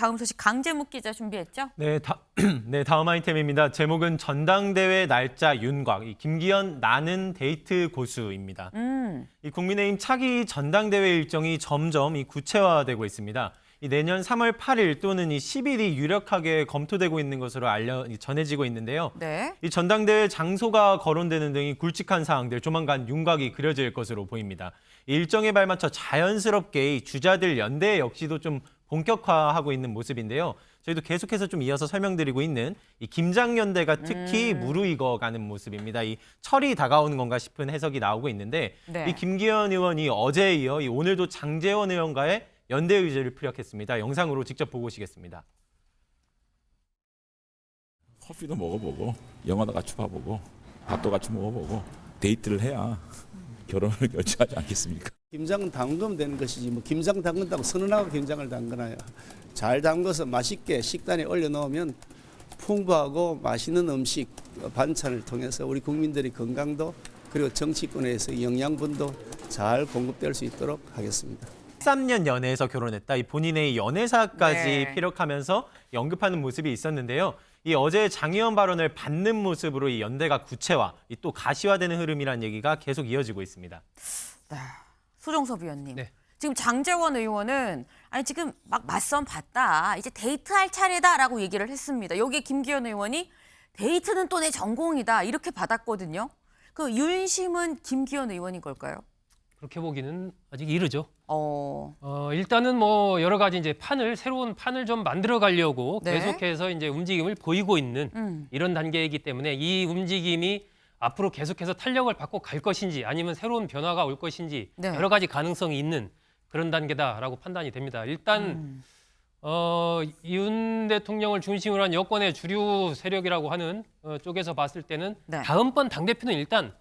다음 소식 강재묵 기자 준비했죠? 네, 네, 다음 아이템입니다. 제목은 전당대회 날짜 윤곽, 이 김기현 나는 데이트 고수입니다. 이 국민의힘 차기 전당대회 일정이 점점 구체화되고 있습니다. 이 내년 3월 8일 또는 이 10일이 유력하게 검토되고 있는 것으로 전해지고 있는데요. 네. 이 전당대회 장소가 거론되는 등이 굵직한 사항들 조만간 윤곽이 그려질 것으로 보입니다. 이 일정에 발맞춰 자연스럽게 이 주자들 연대 역시도 좀 본격화하고 있는 모습인데요. 저희도 계속해서 좀 이어서 설명드리고 있는 이 김장연대가 특히 무르익어가는 모습입니다. 이 철이 다가오는 건가 싶은 해석이 나오고 있는데 네. 이 김기현 의원이 어제에 이어 오늘도 장제원 의원과의 연대 의지를 피력했습니다. 영상으로 직접 보고 오시겠습니다. 커피도 먹어보고 영화도 같이 봐보고 밥도 같이 먹어보고 데이트를 해야 결혼을 결정하지 않겠습니까? 김장은 담그면 되는 것이지 뭐 김장 담근다고 선언하고 김장을 담그나요. 잘 담궈서 맛있게 식단에 올려놓으면 풍부하고 맛있는 음식 반찬을 통해서 우리 국민들의 건강도 그리고 정치권에서 영양분도 잘 공급될 수 있도록 하겠습니다. 13년 연애에서 결혼했다. 이 본인의 연애사까지 네. 피력하면서 언급하는 모습이 있었는데요. 이 어제 장 의원 발언을 받는 모습으로 이 연대가 구체화, 또 가시화되는 흐름이라는 얘기가 계속 이어지고 있습니다. 네. 소정섭 위원님. 네. 지금 장제원 의원은 아니 지금 막 맞선 봤다. 이제 데이트할 차례다라고 얘기를 했습니다. 여기에 김기현 의원이 데이트는 또 내 전공이다. 이렇게 받았거든요. 그 윤심은 김기현 의원인 걸까요? 그렇게 보기는 아직 이르죠. 일단은 뭐 여러 가지 이제 새로운 판을 좀 만들어 가려고 네. 계속해서 이제 움직임을 보이고 있는 이런 단계이기 때문에 이 움직임이 앞으로 계속해서 탄력을 받고 갈 것인지 아니면 새로운 변화가 올 것인지 네. 여러 가지 가능성이 있는 그런 단계다라고 판단이 됩니다. 일단 윤 대통령을 중심으로 한 여권의 주류 세력이라고 하는 쪽에서 봤을 때는 네. 다음번 당대표는 일단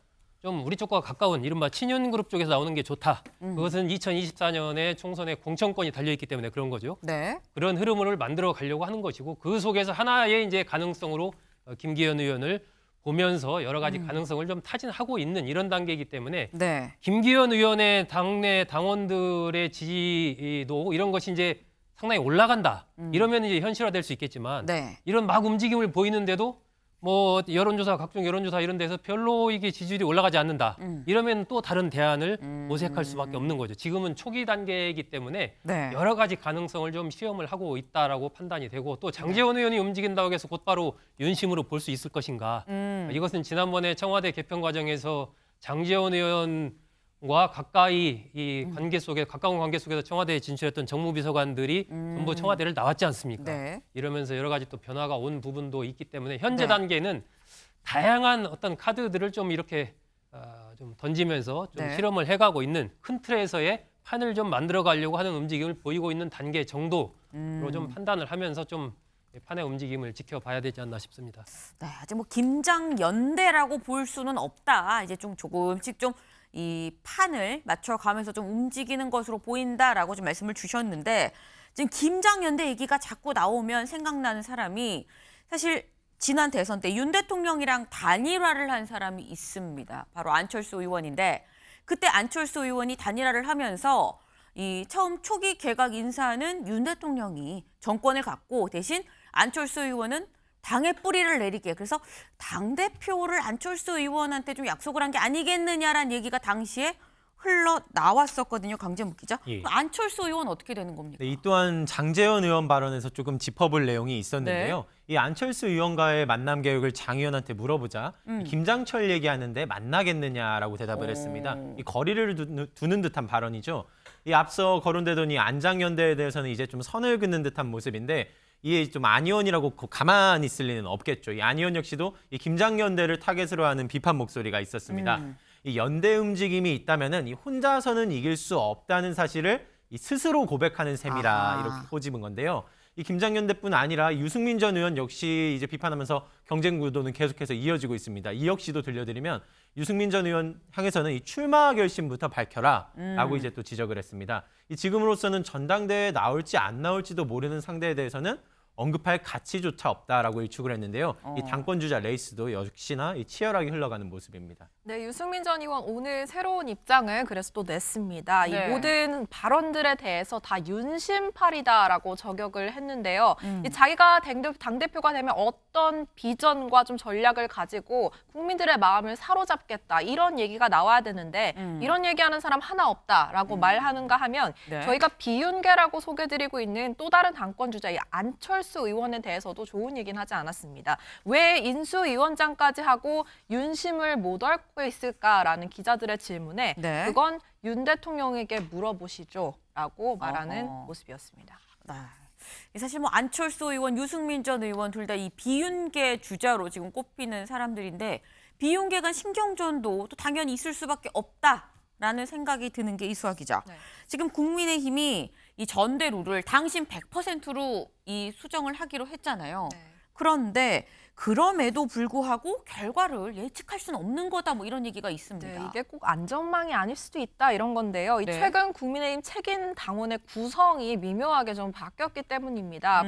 좀 우리 쪽과 가까운 이른바 친윤그룹 쪽에서 나오는 게 좋다. 그것은 2024년에 총선에 공천권이 달려있기 때문에 그런 거죠. 네. 그런 흐름을 만들어 가려고 하는 것이고 그 속에서 하나의 이제 가능성으로 김기현 의원을 보면서 여러 가지 가능성을 좀 타진하고 있는 이런 단계이기 때문에 네. 김기현 의원의 당내 당원들의 지지도 이런 것이 이제 상당히 올라간다. 이러면 이제 현실화될 수 있겠지만 네. 이런 막 움직임을 보이는데도 뭐 여론조사 각종 여론조사 이런 데서 별로 이게 지지율이 올라가지 않는다. 이러면 또 다른 대안을 모색할 수밖에 없는 거죠. 지금은 초기 단계이기 때문에 네. 여러 가지 가능성을 좀 시험을 하고 있다라고 판단이 되고 또 장제원 의원이 움직인다고 해서 곧바로 윤심으로 볼 수 있을 것인가. 이것은 지난번에 청와대 개편 과정에서 장제원 의원과 가까이 이 관계 속에 가까운 관계 속에서 청와대에 진출했던 정무비서관들이 전부 청와대를 나왔지 않습니까? 네. 이러면서 여러 가지 또 변화가 온 부분도 있기 때문에 현재 네. 단계는 다양한 어떤 카드들을 좀 이렇게 좀 던지면서 좀 네. 실험을 해가고 있는 큰 틀에서의 판을 좀 만들어 가려고 하는 움직임을 보이고 있는 단계 정도로 좀 판단을 하면서 좀 판의 움직임을 지켜봐야 되지 않나 싶습니다. 네, 아직 뭐 김장 연대라고 볼 수는 없다. 이제 좀 조금씩 좀 이 판을 맞춰가면서 좀 움직이는 것으로 보인다라고 좀 말씀을 주셨는데 지금 김장 연대 얘기가 자꾸 나오면 생각나는 사람이 사실 지난 대선 때 윤 대통령이랑 단일화를 한 사람이 있습니다. 바로 안철수 의원인데 그때 안철수 의원이 단일화를 하면서 이 처음 초기 개각 인사는 윤 대통령이 정권을 갖고 대신 안철수 의원은 당의 뿌리를 내리게 그래서 당대표를 안철수 의원한테 좀 약속을 한 게 아니겠느냐라는 얘기가 당시에 흘러나왔었거든요. 강재묵 기자. 예. 안철수 의원 어떻게 되는 겁니까? 네, 이 또한 장제원 의원 발언에서 조금 짚어볼 내용이 있었는데요. 네. 이 안철수 의원과의 만남 계획을 장 의원한테 물어보자 이 김장철 얘기하는데 만나겠느냐라고 대답을 했습니다. 이 거리를 두는 듯한 발언이죠. 이 앞서 거론되던 이 안장연대에 대해서는 이제 좀 선을 긋는 듯한 모습인데 이게 좀 안 의원이라고 가만히 있을 리는 없겠죠. 이 안 의원 역시도 이 김장연대를 타겟으로 하는 비판 목소리가 있었습니다. 이 연대 움직임이 있다면은 이 혼자서는 이길 수 없다는 사실을 이 스스로 고백하는 셈이라 아하. 이렇게 꼬집은 건데요. 이 김장연대뿐 아니라 유승민 전 의원 역시 이제 비판하면서 경쟁 구도는 계속해서 이어지고 있습니다. 이 역시도 들려드리면 유승민 전 의원 향해서는 이 출마 결심부터 밝혀라라고 이제 또 지적을 했습니다. 이 지금으로서는 전당대회에 나올지 안 나올지도 모르는 상대에 대해서는 언급할 가치조차 없다라고 일축을 했는데요. 이 당권 주자 레이스도 역시나 치열하게 흘러가는 모습입니다. 네, 유승민 전 의원 오늘 새로운 입장을 그래서 또 냈습니다. 네. 이 모든 발언들에 대해서 다 윤심팔이다라고 저격을 했는데요. 이 자기가 당대표가 되면 어떤 비전과 좀 전략을 가지고 국민들의 마음을 사로잡겠다 이런 얘기가 나와야 되는데 이런 얘기하는 사람 하나 없다라고 말하는가 하면 네. 저희가 비윤계라고 소개드리고 있는 또 다른 당권 주자 이 안철수 의원에 대해서도 좋은 얘기는 하지 않았습니다. 왜 인수위원장까지 하고 윤심을 못 얻고 있을까라는 기자들의 질문에 네. 그건 윤 대통령에게 물어보시죠라고 말하는 어허. 모습이었습니다. 사실 뭐 안철수 의원, 유승민 전 의원 둘 다 이 비윤계 주자로 지금 꼽히는 사람들인데 비윤계가 신경전도 또 당연히 있을 수밖에 없다라는 생각이 드는 게 이수아 기자. 네. 지금 국민의힘이 이 전대 룰을 당신 100%로 이 수정을 하기로 했잖아요. 네. 그런데 그럼에도 불구하고 결과를 예측할 수는 없는 거다 뭐 이런 얘기가 있습니다. 네, 이게 꼭 안전망이 아닐 수도 있다 이런 건데요. 이 네. 최근 국민의힘 책임 당원의 구성이 미묘하게 좀 바뀌었기 때문입니다.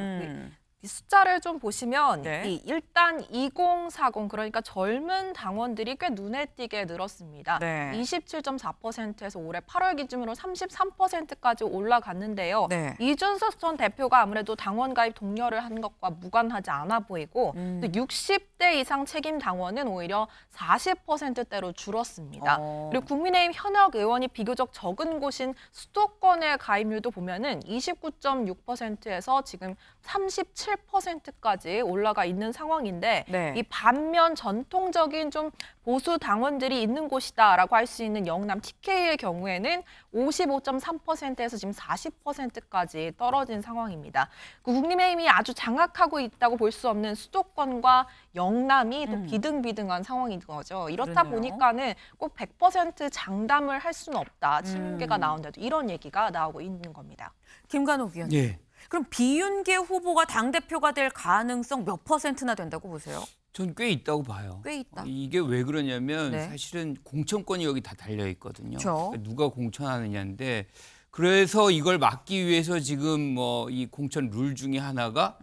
이 숫자를 좀 보시면 네. 일단 2040 그러니까 젊은 당원들이 꽤 눈에 띄게 늘었습니다. 네. 27.4%에서 올해 8월 기준으로 33%까지 올라갔는데요. 네. 이준석 전 대표가 아무래도 당원 가입 독려를 한 것과 무관하지 않아 보이고 또 60대 이상 책임 당원은 오히려 40%대로 줄었습니다. 그리고 국민의힘 현역 의원이 비교적 적은 곳인 수도권의 가입률도 보면은 29.6%에서 지금 37%까지 올라가 있는 상황인데 네. 이 반면 전통적인 좀 보수 당원들이 있는 곳이다라고 할 수 있는 영남 TK의 경우에는 55.3%에서 지금 40%까지 떨어진 상황입니다. 국민의힘이 아주 장악하고 있다고 볼 수 없는 수도권과 영남이 또 비등비등한 상황인 거죠. 이렇다 그러네요. 보니까는 꼭 100% 장담을 할 수는 없다. 친윤계가 나온데도 이런 얘기가 나오고 있는 겁니다. 김관옥 위원님. 예. 그럼 비윤계 후보가 당대표가 될 가능성 몇 %나 된다고 보세요? 전 꽤 있다고 봐요. 꽤 있다. 이게 왜 그러냐면 네. 사실은 공천권이 여기 다 달려 있거든요. 그렇죠. 그러니까 누가 공천하느냐인데 그래서 이걸 막기 위해서 지금 뭐 이 공천 룰 중에 하나가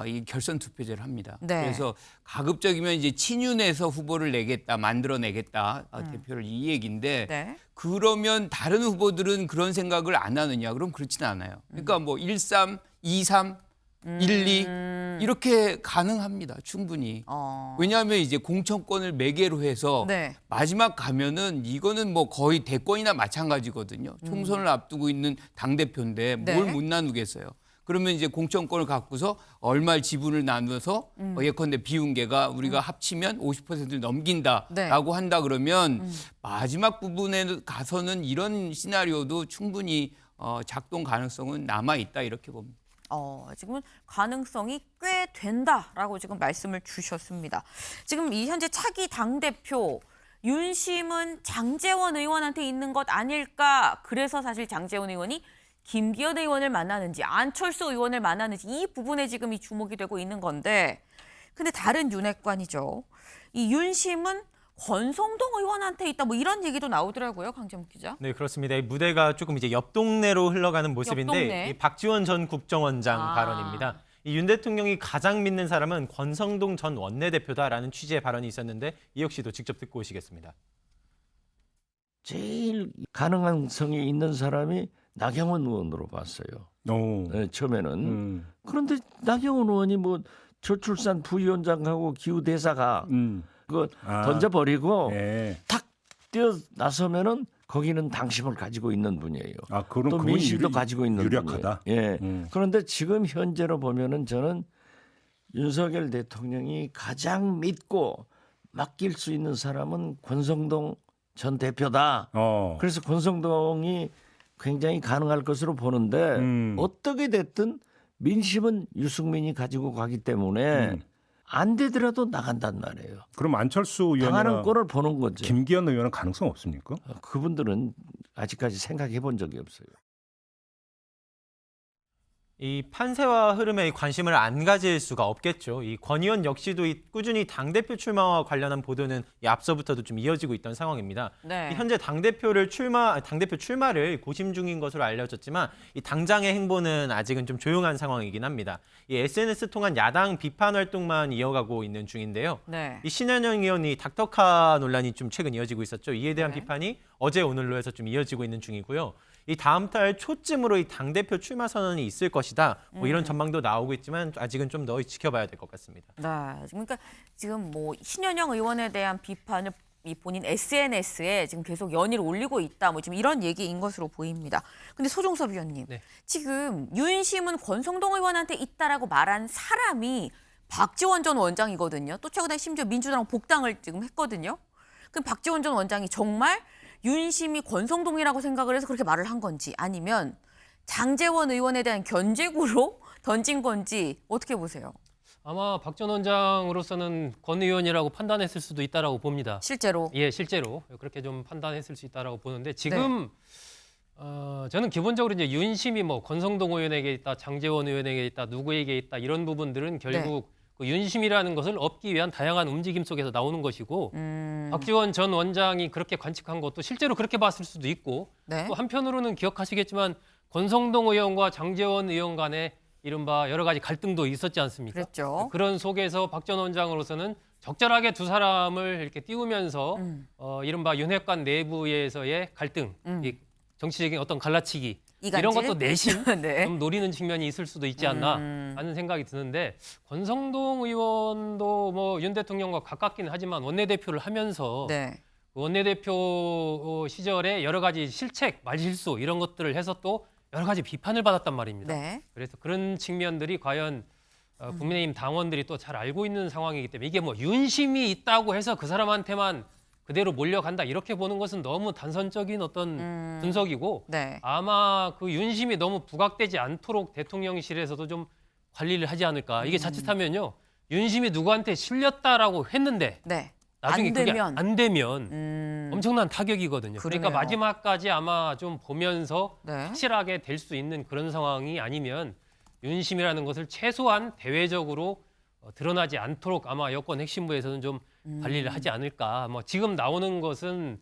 이 결선 투표제를 합니다. 네. 그래서 가급적이면 이제 친윤에서 후보를 내겠다, 만들어내겠다 대표를 이 얘기인데 네. 그러면 다른 후보들은 그런 생각을 안 하느냐? 그럼 그렇지는 않아요. 그러니까 뭐 13, 23, 12 이렇게 가능합니다. 충분히. 왜냐하면 이제 공천권을 매개로 해서 네. 마지막 가면은 이거는 뭐 거의 대권이나 마찬가지거든요. 총선을 앞두고 있는 당대표인데 네. 뭘 못 나누겠어요. 그러면 이제 공천권을 갖고서 얼마 지분을 나눠서 예컨대 비윤계가 우리가 합치면 50%를 넘긴다라고 한다 그러면 마지막 부분에 가서는 이런 시나리오도 충분히 작동 가능성은 남아 있다 이렇게 봅니다. 지금은 가능성이 꽤 된다라고 지금 말씀을 주셨습니다. 지금 이 현재 차기 당대표 윤심은 장제원 의원한테 있는 것 아닐까? 그래서 사실 장제원 의원이 김기현 의원을 만나는지 안철수 의원을 만나는지 이 부분에 지금 이 주목이 되고 있는 건데 근데 다른 윤핵관이죠. 이 윤심은 권성동 의원한테 있다 뭐 이런 얘기도 나오더라고요. 강재묵 기자. 네, 그렇습니다. 이 무대가 조금 이제 옆 동네로 흘러가는 모습인데 동네. 이 박지원 전 국정원장 발언입니다. 이 윤 대통령이 가장 믿는 사람은 권성동 전 원내대표다라는 취지의 발언이 있었는데 이혁 씨도 직접 듣고 오시겠습니다. 제일 가능성이 있는 사람이 나경원 의원으로 봤어요. 네, 처음에는. 그런데 나경원 의원이 뭐 저출산 부위원장하고 기후대사가 그거 던져버리고 탁 뛰어 나서면은 거기는 당심을 가지고 있는 분이에요. 그럼 또 민심도 가지고 있는 유력하다. 분이에요. 예. 그런데 지금 현재로 보면은 저는 윤석열 대통령이 가장 믿고 맡길 수 있는 사람은 권성동 전 대표다. 그래서 권성동이 굉장히 가능할 것으로 보는데 어떻게 됐든 민심은 유승민이 가지고 가기 때문에 안 되더라도 나간단 말이에요. 그럼 안철수 당하는 의원이나 꼴을 보는 거죠. 김기현 의원은 가능성 없습니까? 그분들은 아직까지 생각해 본 적이 없어요. 이 판세와 흐름에 관심을 안 가질 수가 없겠죠. 이 권 의원 역시도 꾸준히 당대표 출마와 관련한 보도는 앞서부터도 좀 이어지고 있던 상황입니다. 네. 현재 당대표 출마를 고심 중인 것으로 알려졌지만 이 당장의 행보는 아직은 좀 조용한 상황이긴 합니다. 이 SNS 통한 야당 비판 활동만 이어가고 있는 중인데요. 네. 이 신현영 의원이 닥터카 논란이 좀 최근 이어지고 있었죠. 이에 대한 네. 비판이 어제 오늘로 해서 좀 이어지고 있는 중이고요. 이 다음 달 초쯤으로 이 당대표 출마 선언이 있을 것이다. 뭐 이런 전망도 나오고 있지만 아직은 좀 더 지켜봐야 될 것 같습니다. 네. 그러니까 지금 뭐 신현영 의원에 대한 비판을 이 본인 SNS에 지금 계속 연일 올리고 있다. 뭐 지금 이런 얘기인 것으로 보입니다. 근데 소종섭 위원님, 네. 지금 윤심은 권성동 의원한테 있다라고 말한 사람이 박지원 전 원장이거든요. 또 최근에 심지어 민주당 복당을 지금 했거든요. 그럼 박지원 전 원장이 정말 윤심이 권성동이라고 생각을 해서 그렇게 말을 한 건지 아니면 장제원 의원에 대한 견제구로 던진 건지 어떻게 보세요? 아마 박 전 원장으로서는 권 의원이라고 판단했을 수도 있다라고 봅니다. 실제로. 예, 실제로 그렇게 좀 판단했을 수 있다라고 보는데 지금 저는 기본적으로 이제 윤심이 뭐 권성동 의원에게 있다, 장제원 의원에게 있다, 누구에게 있다 이런 부분들은 결국 그 윤심이라는 것을 얻기 위한 다양한 움직임 속에서 나오는 것이고 박지원 전 원장이 그렇게 관측한 것도 실제로 그렇게 봤을 수도 있고 네. 또 한편으로는 기억하시겠지만 권성동 의원과 장제원 의원 간에 이른바 여러 가지 갈등도 있었지 않습니까? 그랬죠. 그런 속에서 박 전 원장으로서는 적절하게 두 사람을 이렇게 띄우면서 이른바 윤핵관 내부에서의 갈등, 이 정치적인 어떤 갈라치기 이간질? 이런 것도 내심 네. 좀 노리는 측면이 있을 수도 있지 않나 하는 생각이 드는데 권성동 의원도 뭐 윤 대통령과 가깝긴 하지만 원내대표를 하면서 네. 원내대표 시절에 여러 가지 실책, 말실수 이런 것들을 해서 또 여러 가지 비판을 받았단 말입니다. 네. 그래서 그런 측면들이 과연 국민의힘 당원들이 또 잘 알고 있는 상황이기 때문에 이게 뭐 윤심이 있다고 해서 그 사람한테만 그대로 몰려간다 이렇게 보는 것은 너무 단선적인 어떤 분석이고 네. 아마 그 윤심이 너무 부각되지 않도록 대통령실에서도 좀 관리를 하지 않을까. 이게 자칫하면요. 윤심이 누구한테 실렸다라고 했는데 네. 나중에 안 그게 되면. 안 되면 엄청난 타격이거든요. 그러니까 그러네요. 마지막까지 아마 좀 보면서 네. 확실하게 될 수 있는 그런 상황이 아니면 윤심이라는 것을 최소한 대외적으로 드러나지 않도록 아마 여권 핵심부에서는 좀 관리를 하지 않을까. 뭐 지금 나오는 것은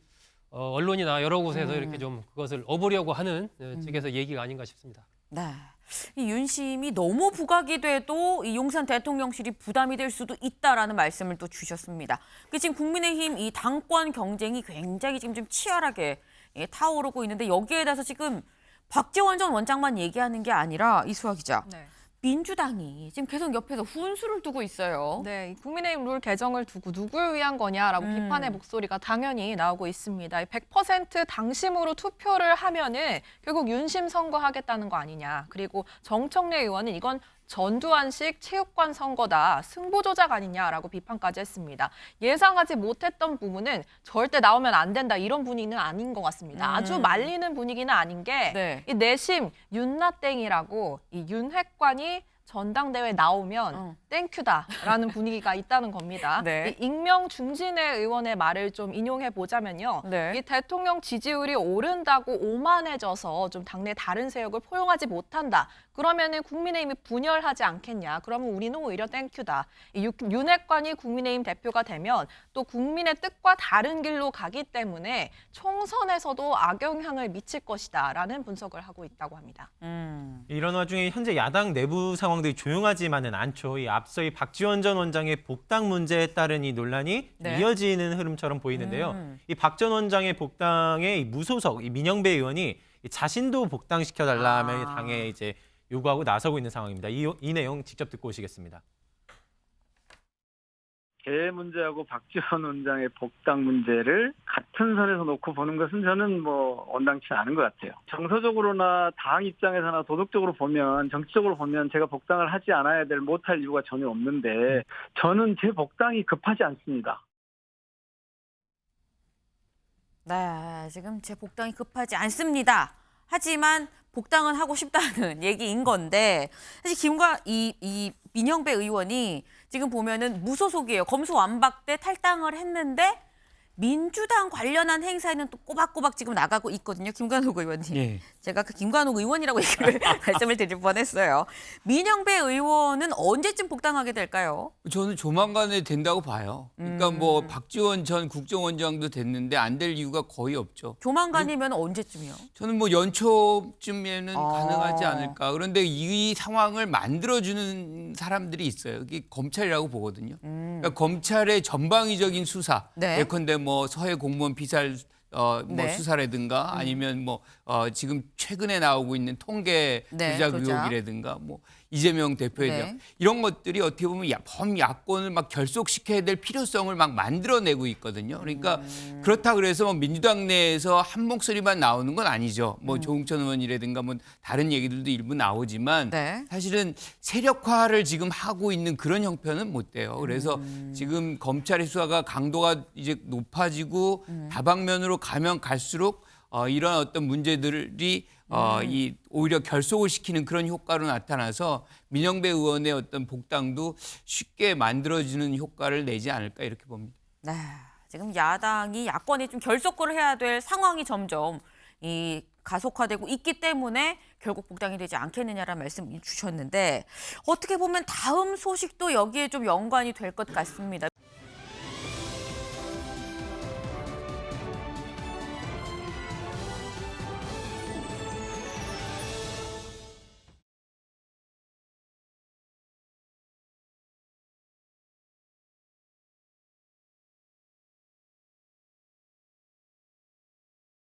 언론이나 여러 곳에서 이렇게 좀 그것을 업으려고 하는 측에서 얘기가 아닌가 싶습니다. 네. 이 윤심이 너무 부각이 돼도 이 용산 대통령실이 부담이 될 수도 있다라는 말씀을 또 주셨습니다. 지금 국민의힘 이 당권 경쟁이 굉장히 지금 좀 치열하게 타오르고 있는데 여기에 대해서 지금 박지원 전 원장만 얘기하는 게 아니라 이수아 기자. 네. 민주당이 지금 계속 옆에서 훈수를 두고 있어요. 네, 이 국민의힘 룰 개정을 두고 누굴 위한 거냐라고 비판의 목소리가 당연히 나오고 있습니다. 100% 당심으로 투표를 하면은 결국 윤심 선거하겠다는 거 아니냐. 그리고 정청래 의원은 이건 전두환식 체육관 선거다, 승부 조작 아니냐라고 비판까지 했습니다. 예상하지 못했던 부분은 절대 나오면 안 된다 이런 분위기는 아닌 것 같습니다. 아주 말리는 분위기는 아닌 게 네. 이 내심 윤나땡이라고 이 윤핵관이 전당대회 나오면 땡큐다라는 분위기가 있다는 겁니다. 네. 이 익명 중진회 의원의 말을 좀 인용해 보자면요. 네. 이 대통령 지지율이 오른다고 오만해져서 좀 당내 다른 세력을 포용하지 못한다. 그러면은 국민의힘이 분열하지 않겠냐. 그러면 우리는 오히려 땡큐다. 이 윤핵관이 국민의힘 대표가 되면 또 국민의 뜻과 다른 길로 가기 때문에 총선에서도 악영향을 미칠 것이다라는 분석을 하고 있다고 합니다. 이런 와중에 현재 야당 내부 상황들이 조용하지만은 않죠. 이 앞서 이 박지원 전 원장의 복당 문제에 따른 이 논란이 네. 이어지는 흐름처럼 보이는데요. 이 박 전 원장의 복당에 이 무소속 이 민영배 의원이 이 자신도 복당시켜달라며 당에 이제 요구하고 나서고 있는 상황입니다. 이 내용 직접 듣고 오시겠습니다. 개 문제하고 박지원 원장의 복당 문제를 같은 선에서 놓고 보는 것은 저는 뭐 온당치 않은 것 같아요. 정서적으로나 당 입장에서나 도덕적으로 보면, 정치적으로 보면 제가 복당을 하지 않아야 될, 못할 이유가 전혀 없는데 저는 제 복당이 급하지 않습니다. 네, 지금 제 복당이 급하지 않습니다. 하지만 복당은 하고 싶다는 얘기인 건데 사실 이 민영배 의원이 지금 보면은 무소속이에요. 검수완박 때 탈당을 했는데 민주당 관련한 행사에는 또 꼬박꼬박 지금 나가고 있거든요. 김관욱 의원님. 예. 제가 그 김관욱 의원이라고 얘기를 말씀을 드릴 뻔했어요. 민영배 의원은 언제쯤 복당하게 될까요? 저는 조만간에 된다고 봐요. 그러니까 뭐 박지원 전 국정원장도 됐는데 안 될 이유가 거의 없죠. 조만간이면 언제쯤이요? 저는 뭐 연초쯤에는 가능하지 않을까. 그런데 이 상황을 만들어주는 사람들이 있어요. 이게 검찰이라고 보거든요. 그러니까 검찰의 전방위적인 수사, 네. 예컨대 뭐 서해 공무원 피살 뭐 네. 수사라든가 아니면 뭐 지금 최근에 나오고 있는 통계 네, 조작 조작. 의혹이라든가 뭐 이재명 대표에 네. 대한 이런 것들이 어떻게 보면 범야권을 막 결속시켜야 될 필요성을 막 만들어내고 있거든요. 그러니까 그렇다 그래서 뭐 민주당 내에서 한 목소리만 나오는 건 아니죠. 뭐 조응천 의원이라든가 뭐 다른 얘기들도 일부 나오지만 네. 사실은 세력화를 지금 하고 있는 그런 형편은 못 돼요. 그래서 지금 검찰의 수사가 강도가 이제 높아지고 다방면으로 가면 갈수록 이런 어떤 문제들이 이 오히려 결속을 시키는 그런 효과로 나타나서 민영배 의원의 어떤 복당도 쉽게 만들어지는 효과를 내지 않을까 이렇게 봅니다. 네, 지금 야당이 야권이 좀 결속을 해야 될 상황이 점점 이 가속화되고 있기 때문에 결국 복당이 되지 않겠느냐라는 말씀 주셨는데 어떻게 보면 다음 소식도 여기에 좀 연관이 될 것 같습니다.